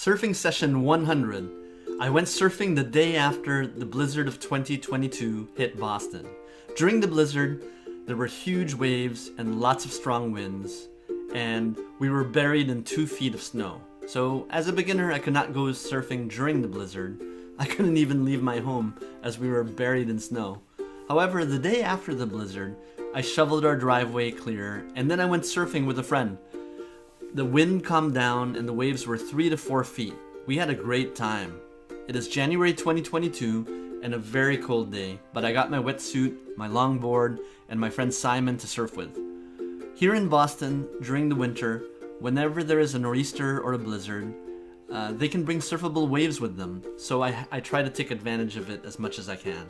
Surfing session 100. I went surfing the day after the blizzard of 2022 hit Boston. During the blizzard, there were huge waves and lots of strong winds, and we were buried in 2 feet of snow. So as a beginner, I could not go surfing during the blizzard. I couldn't even leave my home as we were buried in snow. However, the day after the blizzard, I shoveled our driveway clear, and then I went surfing with a friend. The wind calmed down and the waves were 3 to 4 feet. We had a great time. It is January 2022 and a very cold day, but I got my wetsuit, my longboard, and my friend Simon to surf with. Here in Boston, during the winter, whenever there is a nor'easter or a blizzard, they can bring surfable waves with them, so I try to take advantage of it as much as I can.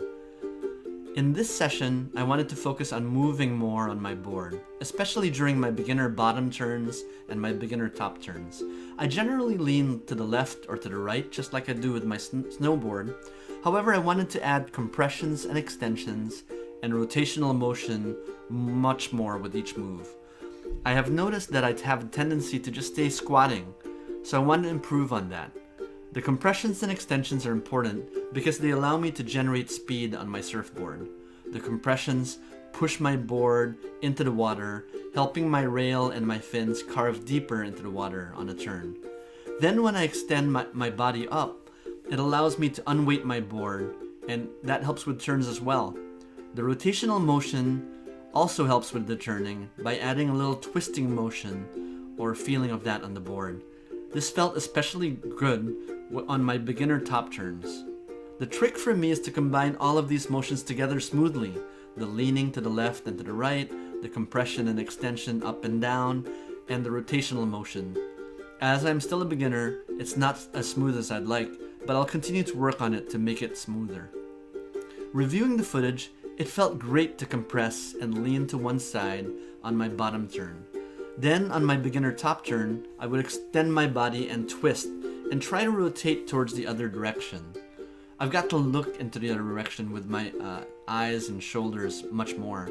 In this session, I wanted to focus on moving more on my board, especially during my beginner bottom turns and my beginner top turns. I generally lean to the left or to the right, just like I do with my snowboard. However, I wanted to add compressions and extensions and rotational motion much more with each move. I have noticed that I have a tendency to just stay squatting, so I want to improve on that. The compressions and extensions are important because they allow me to generate speed on my surfboard. The compressions push my board into the water, helping my rail and my fins carve deeper into the water on a turn. Then when I extend my body up, it allows me to unweight my board, and that helps with turns as well. The rotational motion also helps with the turning by adding a little twisting motion or feeling of that on the board. This felt especially good on my beginner top turns. The trick for me is to combine all of these motions together smoothly. The leaning to the left and to the right, the compression and extension up and down, and the rotational motion. As I'm still a beginner, it's not as smooth as I'd like, but I'll continue to work on it to make it smoother. Reviewing the footage, it felt great to compress and lean to one side on my bottom turn. Then on my beginner top turn, I would extend my body and twist and try to rotate towards the other direction. I've got to look into the other direction with my eyes and shoulders much more.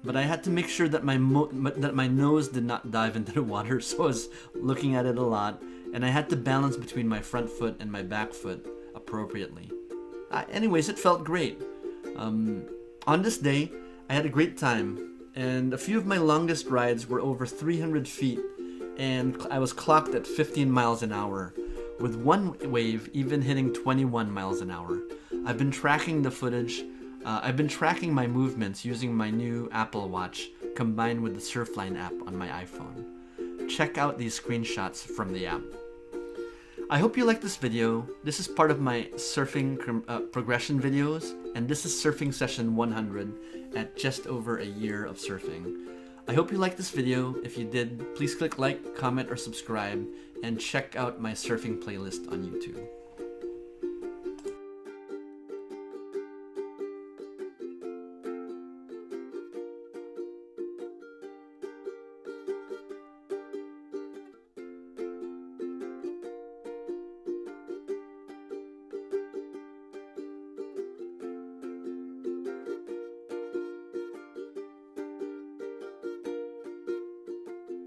But I had to make sure that my nose did not dive into the water, so I was looking at it a lot, and I had to balance between my front foot and my back foot appropriately. Anyways, it felt great. On this day, I had a great time. And a few of my longest rides were over 300 feet, and I was clocked at 15 miles an hour, with one wave even hitting 21 miles an hour. I've been tracking the footage. I've been tracking my movements using my new Apple Watch combined with the Surfline app on my iPhone. Check out these screenshots from the app. I hope you like this video. This is part of my surfing progression videos, and this is surfing session 100 at just over a year of surfing. I hope you liked this video. If you did, please click like, comment, or subscribe, and check out my surfing playlist on YouTube.